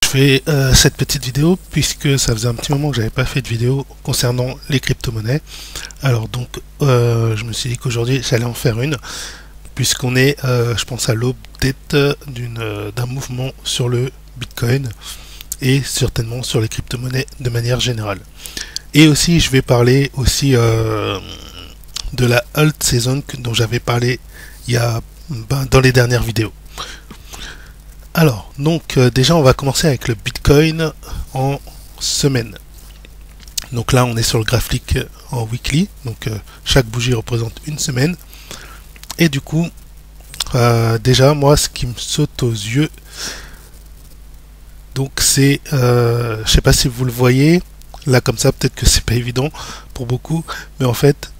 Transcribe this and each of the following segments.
fais cette petite vidéo puisque ça faisait un petit moment que j'avais pas fait de vidéo concernant les crypto-monnaies. Alors donc je me suis dit qu'aujourd'hui j'allais en faire une puisqu'on est je pense à l'aube d'un mouvement sur le Bitcoin et certainement sur les crypto-monnaies de manière générale. Et aussi je vais parler aussi de la alt season dont j'avais parlé il y a dans les dernières vidéos. Alors, donc déjà on va commencer avec le Bitcoin en semaine. Donc là on est sur le graphique en weekly, donc chaque bougie représente une semaine. Et du coup, déjà moi ce qui me saute aux yeux, donc c'est, je sais pas si vous le voyez, là comme ça peut-être que c'est pas évident pour beaucoup, mais en fait,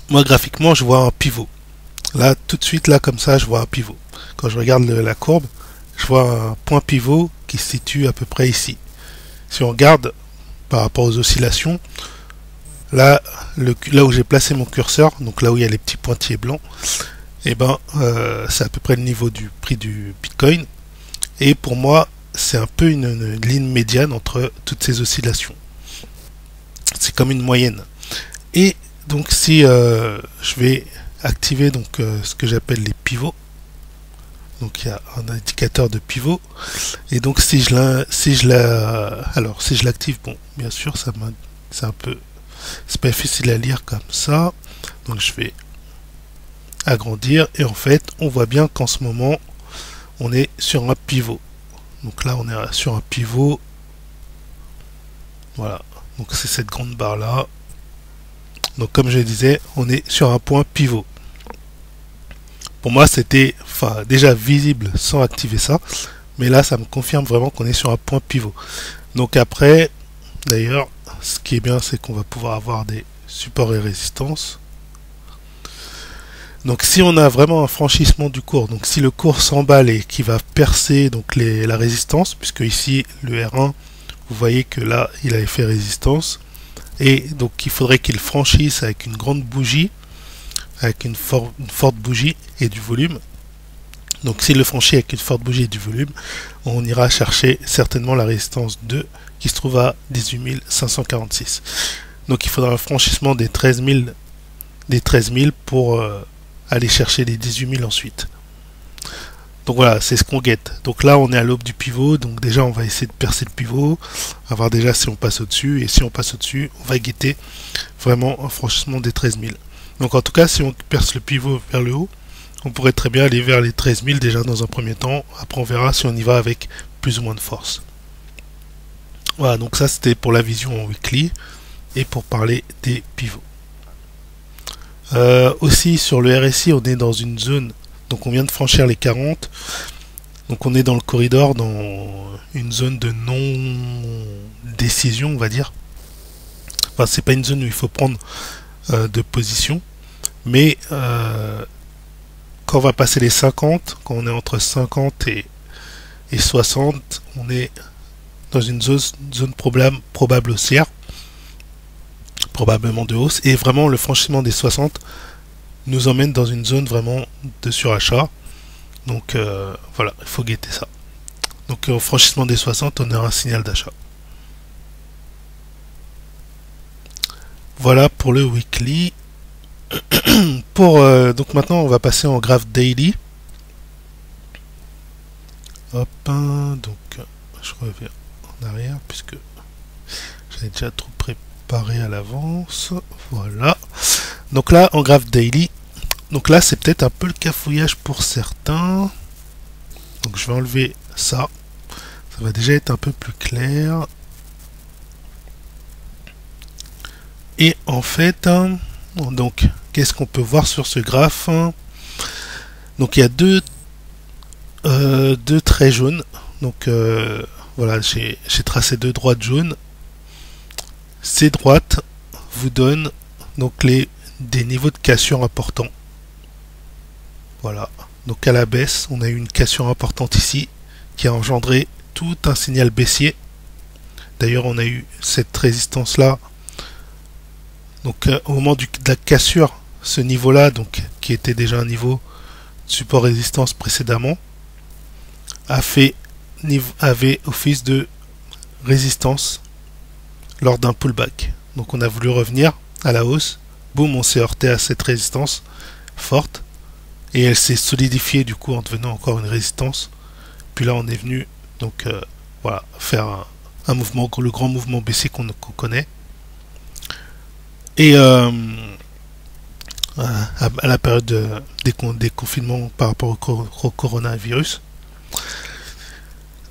moi graphiquement je vois un pivot. Là tout de suite, là comme ça je vois un pivot. Quand je regarde la courbe, je vois un point pivot qui se situe à peu près ici. Si on regarde par rapport aux oscillations, là, là où j'ai placé mon curseur, donc là où il y a les petits pointillés blancs, et ben c'est à peu près le niveau du prix du Bitcoin. Et pour moi, c'est un peu une ligne médiane entre toutes ces oscillations. C'est comme une moyenne. Et donc si je vais activer donc ce que j'appelle les pivots. Donc il y a un indicateur de pivot, et donc si je l'active, bon bien sûr c'est pas facile à lire comme ça, donc je vais agrandir et en fait on voit bien qu'en ce moment on est sur un pivot. Donc là on est sur un pivot, voilà, donc c'est cette grande barre là. Donc comme je disais, on est sur un point pivot. Pour moi, c'était déjà visible sans activer ça, mais là, ça me confirme vraiment qu'on est sur un point pivot. Donc après, d'ailleurs, ce qui est bien, c'est qu'on va pouvoir avoir des supports et résistances. Donc si on a vraiment un franchissement du cours, donc si le cours s'emballe et qui va percer donc la résistance, puisque ici, le R1, vous voyez que là, il avait fait résistance, et donc il faudrait qu'il franchisse avec une grande bougie, avec une forte bougie et du volume. Donc s'il le franchit avec une forte bougie et du volume, on ira chercher certainement la résistance 2 qui se trouve à 18 546. Donc il faudra un franchissement des 13 000 pour aller chercher les 18 000 ensuite. Donc voilà, c'est ce qu'on guette. Donc là on est à l'aube du pivot, donc déjà on va essayer de percer le pivot, on va voir déjà si on passe au-dessus, et si on passe au-dessus, on va guetter vraiment un franchissement des 13 000. Donc en tout cas, si on perce le pivot vers le haut, on pourrait très bien aller vers les 13 000 déjà dans un premier temps. Après on verra si on y va avec plus ou moins de force. Voilà, donc ça c'était pour la vision en weekly et pour parler des pivots. Aussi sur le RSI, on est dans une zone, donc on vient de franchir les 40. Donc on est dans le corridor, dans une zone de non-décision, on va dire. Enfin, c'est pas une zone où il faut prendre de position. Mais quand on va passer les 50, quand on est entre 50 et 60, on est dans une zone probable haussière, probablement de hausse, et vraiment le franchissement des 60 nous emmène dans une zone vraiment de surachat. Donc voilà, il faut guetter ça. Donc au franchissement des 60, on a un signal d'achat. Voilà pour le weekly. Donc maintenant on va passer en graph daily. Hop, donc je reviens en arrière puisque j'avais déjà trop préparé à l'avance. Voilà. Donc là en graph daily, donc là c'est peut-être un peu le cafouillage pour certains. Donc je vais enlever ça. Ça va déjà être un peu plus clair. Et en fait, donc qu'est-ce qu'on peut voir sur ce graphe? Donc il y a deux traits jaunes. Donc voilà, j'ai tracé deux droites jaunes. Ces droites vous donnent donc des niveaux de cassure importants. Voilà. Donc à la baisse, on a eu une cassure importante ici qui a engendré tout un signal baissier. D'ailleurs, on a eu cette résistance là. Donc au moment de la cassure, ce niveau-là, donc qui était déjà un niveau de support résistance précédemment, a fait avait office de résistance lors d'un pullback. Donc on a voulu revenir à la hausse. Boum, on s'est heurté à cette résistance forte. Et elle s'est solidifiée du coup en devenant encore une résistance. Puis là on est venu donc voilà, faire un mouvement, le grand mouvement baissier qu'on connaît. Et à la période des confinements par rapport au coronavirus,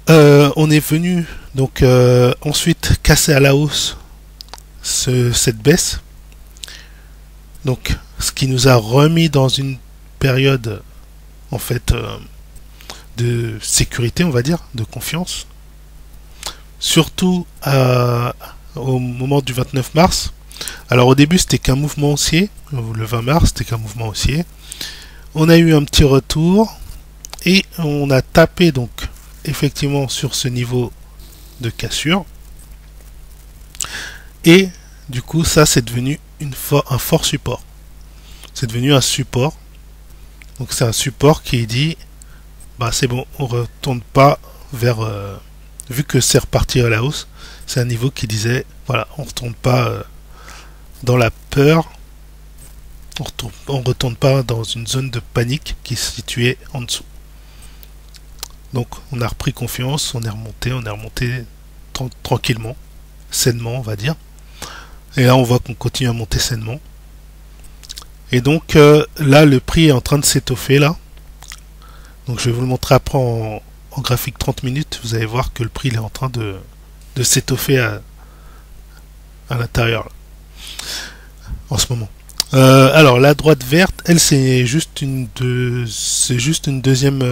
on est venu donc ensuite casser à la hausse cette baisse. Donc ce qui nous a remis dans une période en fait de sécurité, on va dire, de confiance. Surtout au moment du 29 mars. Alors au début c'était qu'un mouvement haussier, le 20 mars c'était qu'un mouvement haussier. On a eu un petit retour et on a tapé donc effectivement sur ce niveau de cassure. Et du coup ça c'est devenu un fort support. C'est devenu un support. Donc c'est un support qui dit bah c'est bon, on retourne pas vers vu que c'est reparti à la hausse, c'est un niveau qui disait voilà, on retourne pas dans la peur, on retourne pas dans une zone de panique qui se situait en dessous. Donc on a repris confiance, on est remonté tranquillement, sainement on va dire. Et là on voit qu'on continue à monter sainement. Et donc là le prix est en train de s'étoffer là. Donc je vais vous le montrer après en graphique 30 minutes. Vous allez voir que le prix il est en train de s'étoffer à l'intérieur en ce moment. Alors la droite verte, elle c'est juste une deuxième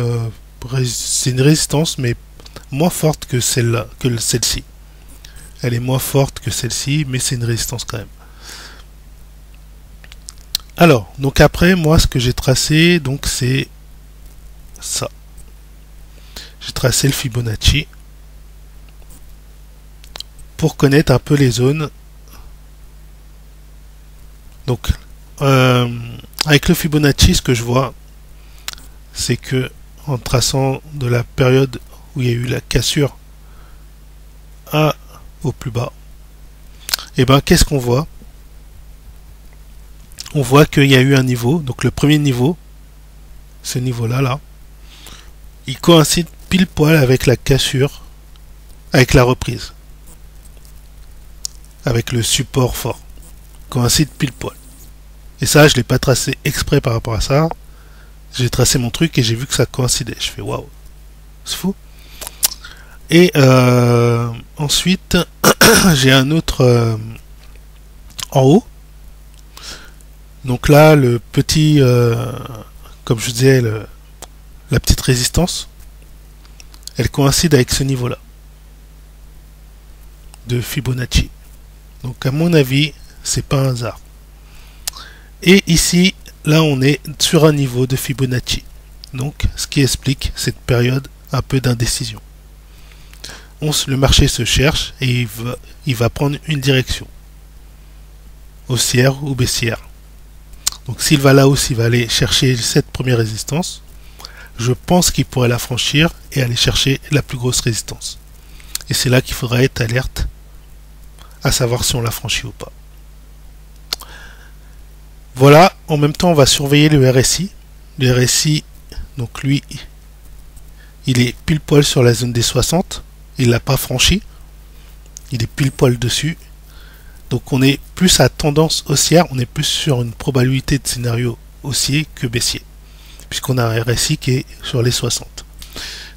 c'est une résistance mais moins forte que celle-ci. Elle est moins forte que celle-ci, mais c'est une résistance quand même. Alors, donc après, moi, ce que j'ai tracé, donc c'est ça. J'ai tracé le Fibonacci pour connaître un peu les zones. Donc, avec le Fibonacci, ce que je vois, c'est que en traçant de la période où il y a eu la cassure au plus bas, et ben qu'est-ce qu'on voit? On voit qu'il y a eu un niveau, donc le premier niveau, ce niveau-là, là, il coïncide pile poil avec la cassure, avec la reprise, avec le support fort, coïncide pile poil. Et ça, je l'ai pas tracé exprès par rapport à ça. J'ai tracé mon truc et j'ai vu que ça coïncidait. Je fais waouh, c'est fou. Et ensuite, j'ai un autre en haut. Donc là, le petit, comme je disais, la petite résistance, elle coïncide avec ce niveau-là de Fibonacci. Donc à mon avis, c'est pas un hasard. Et ici, là, on est sur un niveau de Fibonacci. Donc, ce qui explique cette période un peu d'indécision. Le marché se cherche et il va prendre une direction, haussière ou baissière. Donc s'il va là-haut, il va aller chercher cette première résistance. Je pense qu'il pourrait la franchir et aller chercher la plus grosse résistance. Et c'est là qu'il faudra être alerte à savoir si on la franchit ou pas. Voilà, en même temps on va surveiller le RSI. Le RSI, donc lui, il est pile poil sur la zone des 60. Il l'a pas franchi. Il est pile poil dessus. Donc on est plus à tendance haussière, on est plus sur une probabilité de scénario haussier que baissier. Puisqu'on a un RSI qui est sur les 60.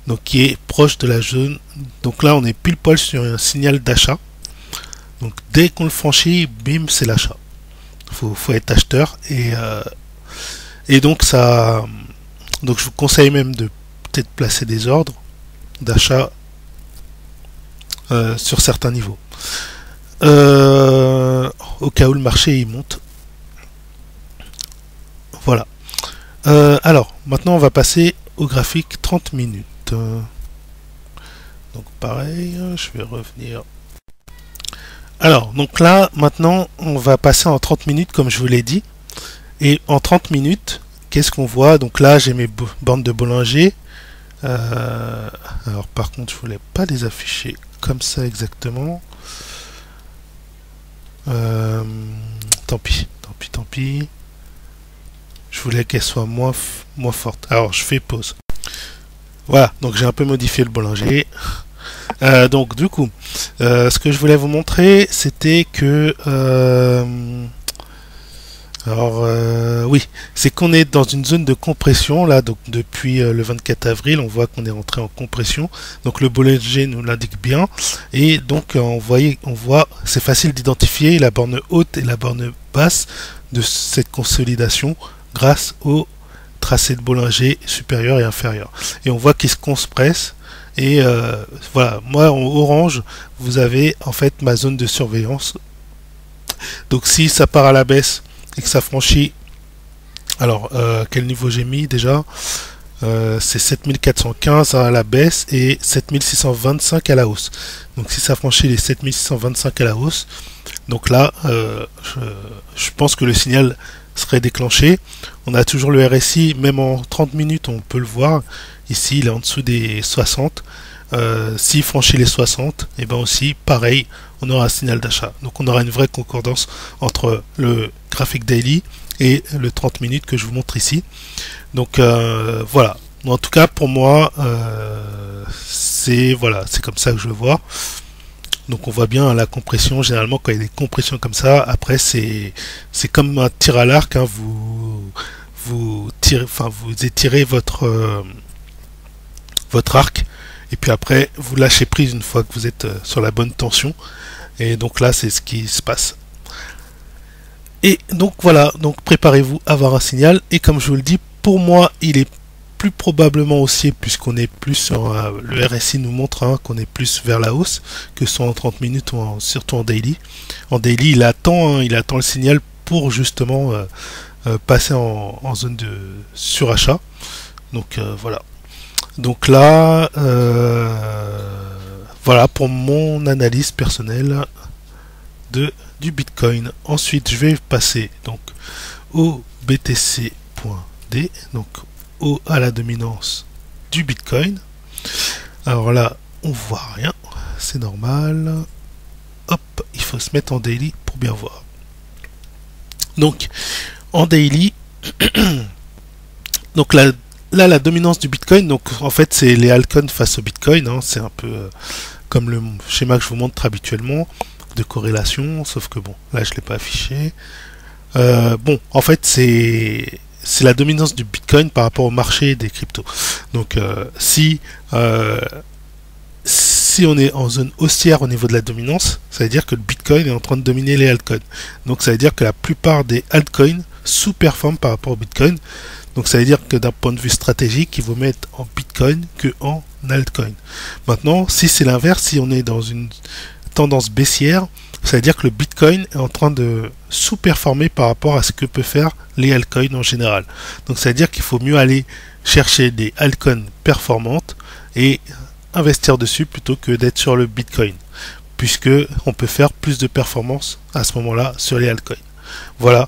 Donc qui est proche de la zone. Donc là on est pile poil sur un signal d'achat. Donc dès qu'on le franchit, bim, c'est l'achat. Faut être acheteur. Et donc ça. Donc je vous conseille même de peut-être placer des ordres d'achat sur certains niveaux. Au cas où le marché il monte. Voilà. Alors, maintenant on va passer au graphique 30 minutes. Donc pareil, je vais revenir. Alors, donc là, maintenant, on va passer en 30 minutes, comme je vous l'ai dit. Et en 30 minutes, qu'est-ce qu'on voit? Donc là, j'ai mes bandes de Bollinger Alors par contre, je voulais pas les afficher comme ça exactement. Tant pis, tant pis, tant pis. Je voulais qu'elle soit moins forte. Alors je fais pause. Voilà, donc j'ai un peu modifié le boulanger. Donc du coup, ce que je voulais vous montrer, c'était que oui, c'est qu'on est dans une zone de compression là, donc depuis le 24 avril, on voit qu'on est rentré en compression. Donc le boulanger nous l'indique bien, et donc on voit, c'est facile d'identifier la borne haute et la borne basse de cette consolidation grâce au tracé de boulanger supérieur et inférieur. Et on voit qu'il se compresse. Et voilà, moi en orange, vous avez en fait ma zone de surveillance. Donc si ça part à la baisse et que ça franchit, alors quel niveau j'ai mis déjà, c'est 7415 à la baisse et 7625 à la hausse. Donc si ça franchit les 7625 à la hausse, donc là je pense que le signal serait déclenché. On a toujours le RSI, même en 30 minutes on peut le voir. Ici il est en dessous des 60. S'il franchit les 60, et bien aussi pareil, on aura un signal d'achat. Donc on aura une vraie concordance entre le graphique daily et le 30 minutes que je vous montre ici. Donc voilà. En tout cas pour moi, c'est comme ça que je le vois. Donc on voit bien la compression. Généralement quand il y a des compressions comme ça, après c'est comme un tir à l'arc. Hein, vous étirez votre arc. Et puis après, vous lâchez prise une fois que vous êtes sur la bonne tension. Et donc là, c'est ce qui se passe. Et donc voilà, donc préparez-vous à avoir un signal. Et comme je vous le dis, pour moi, il est plus probablement haussier puisqu'on est plus sur... le RSI nous montre qu'on est plus vers la hausse que soit en 30 minutes ou surtout en daily. En daily, il attend le signal pour justement passer en zone de surachat. Donc voilà. Donc là, voilà pour mon analyse personnelle du Bitcoin. Ensuite, je vais passer donc au BTC.D, donc à la dominance du Bitcoin. Alors là, on voit rien, c'est normal. Hop, il faut se mettre en daily pour bien voir. Donc, en daily, donc là, la dominance du Bitcoin, donc en fait c'est les altcoins face au Bitcoin, hein, c'est un peu comme le schéma que je vous montre habituellement de corrélation, sauf que bon, là je l'ai pas affiché. Bon, en fait c'est la dominance du Bitcoin par rapport au marché des cryptos. Donc si on est en zone haussière au niveau de la dominance, ça veut dire que le Bitcoin est en train de dominer les altcoins. Donc ça veut dire que la plupart des altcoins sous-performent par rapport au Bitcoin. Donc ça veut dire que d'un point de vue stratégique, il vaut mettre en Bitcoin que en altcoin. Maintenant, si c'est l'inverse, si on est dans une tendance baissière, ça veut dire que le Bitcoin est en train de sous-performer par rapport à ce que peut faire les altcoins en général. Donc ça veut dire qu'il faut mieux aller chercher des altcoins performantes et investir dessus plutôt que d'être sur le Bitcoin, puisque on peut faire plus de performance à ce moment-là sur les altcoins. Voilà.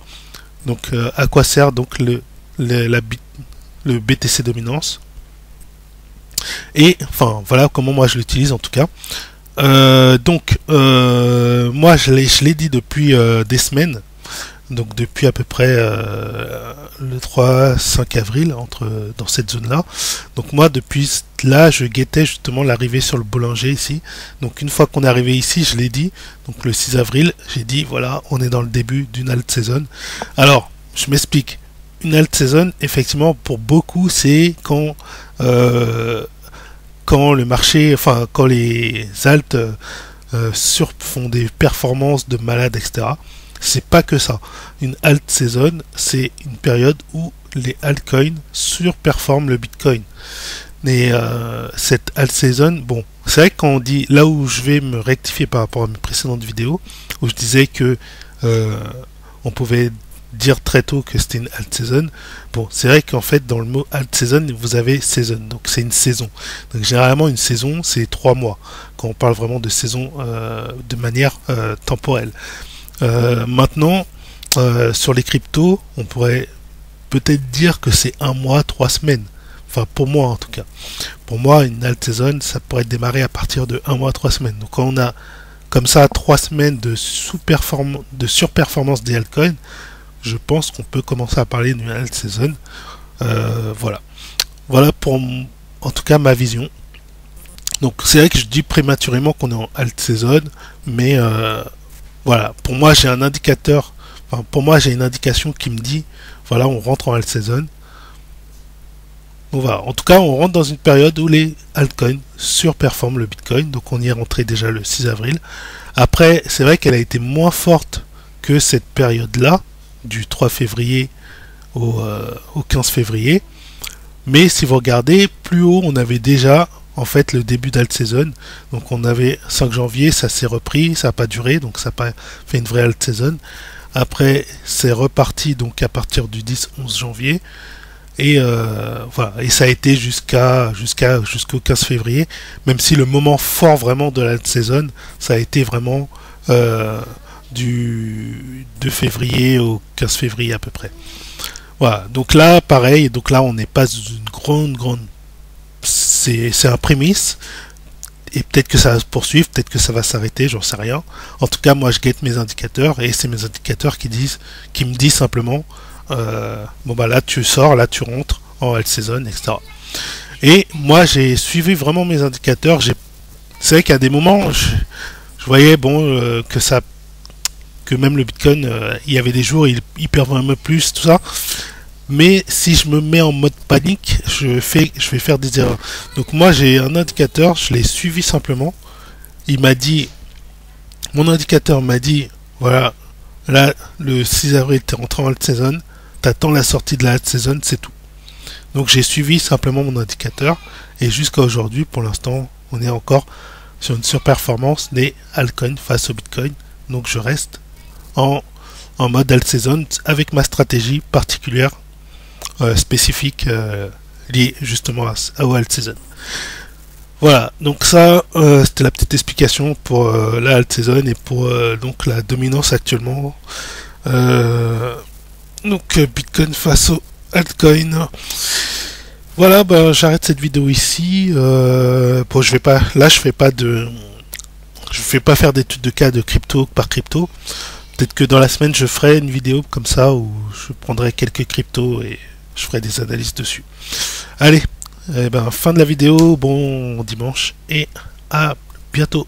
Donc à quoi sert donc le BTC dominance, et enfin voilà comment moi je l'utilise en tout cas. Donc moi je l'ai dit depuis des semaines, donc depuis à peu près le 3-5 avril, dans cette zone là. Donc moi depuis là je guettais justement l'arrivée sur le boulanger ici. Donc une fois qu'on est arrivé ici, je l'ai dit, donc le 6 avril, j'ai dit voilà, on est dans le début d'une alt saison. Alors je m'explique. Une alt saison, effectivement, pour beaucoup, c'est quand le marché, enfin quand les alts font des performances de malades, etc. C'est pas que ça. Une alt saison, c'est une période où les altcoins surperforment le Bitcoin. Mais cette alt saison, bon, c'est vrai que quand on dit, là où je vais me rectifier par rapport à mes précédentes vidéos, où je disais que on pouvait dire très tôt que c'était une alt season. Bon, c'est vrai qu'en fait dans le mot alt season vous avez season, donc c'est une saison. Donc généralement une saison c'est 3 mois quand on parle vraiment de saison de manière temporelle. Maintenant sur les cryptos on pourrait peut-être dire que c'est 1 mois 3 semaines. Enfin, pour moi en tout cas. Pour moi, une alt season, ça pourrait démarrer à partir de 1 mois, 3 semaines. Donc quand on a comme ça 3 semaines de surperformance des altcoins, je pense qu'on peut commencer à parler d'une alt season. Voilà. Voilà pour en tout cas ma vision. Donc c'est vrai que je dis prématurément qu'on est en alt season, mais voilà, pour moi j'ai un indicateur, enfin pour moi j'ai une indication qui me dit voilà, on rentre en alt season. Donc voilà, en tout cas on rentre dans une période où les altcoins surperforment le Bitcoin, donc on y est rentré déjà le 6 avril. Après c'est vrai qu'elle a été moins forte que cette période là, du 3 février au 15 février. Mais si vous regardez, plus haut, on avait déjà en fait le début d'alt season. Donc on avait 5 janvier, ça s'est repris, ça n'a pas duré, donc ça n'a pas fait une vraie alt season. Après, c'est reparti donc à partir du 10-11 janvier. Et voilà, et ça a été jusqu'au 15 février, même si le moment fort vraiment de l'alt season, ça a été vraiment du 2 février au 15 février à peu près. Voilà, donc là pareil, donc là on n'est pas une grande, c'est un prémisse, et peut-être que ça va se poursuivre, peut-être que ça va s'arrêter, j'en sais rien. En tout cas moi je guette mes indicateurs, et c'est mes indicateurs qui me disent simplement bon bah là tu sors, là tu rentres en alt season, etc. Et moi j'ai suivi vraiment mes indicateurs. C'est vrai qu'à des moments je voyais bon que même le Bitcoin, il y avait des jours il perd un peu plus, tout ça. Mais si je me mets en mode panique, je vais faire des erreurs. Donc moi j'ai un indicateur, je l'ai suivi simplement. Mon indicateur m'a dit, voilà, là le 6 avril t'es rentré en alt season, t'attends la sortie de la alt season, c'est tout. Donc j'ai suivi simplement mon indicateur, et jusqu'à aujourd'hui, pour l'instant, on est encore sur une surperformance des altcoins face au Bitcoin. Donc je reste en mode alt season avec ma stratégie particulière spécifique liée justement à alt season. Voilà, donc ça c'était la petite explication pour la alt season et pour donc la dominance actuellement. Donc Bitcoin face au altcoin. Voilà, ben j'arrête cette vidéo ici. Bon, je fais pas faire d'études de cas de crypto par crypto. Peut-être que dans la semaine je ferai une vidéo comme ça où je prendrai quelques cryptos et je ferai des analyses dessus. Allez, fin de la vidéo, bon dimanche et à bientôt.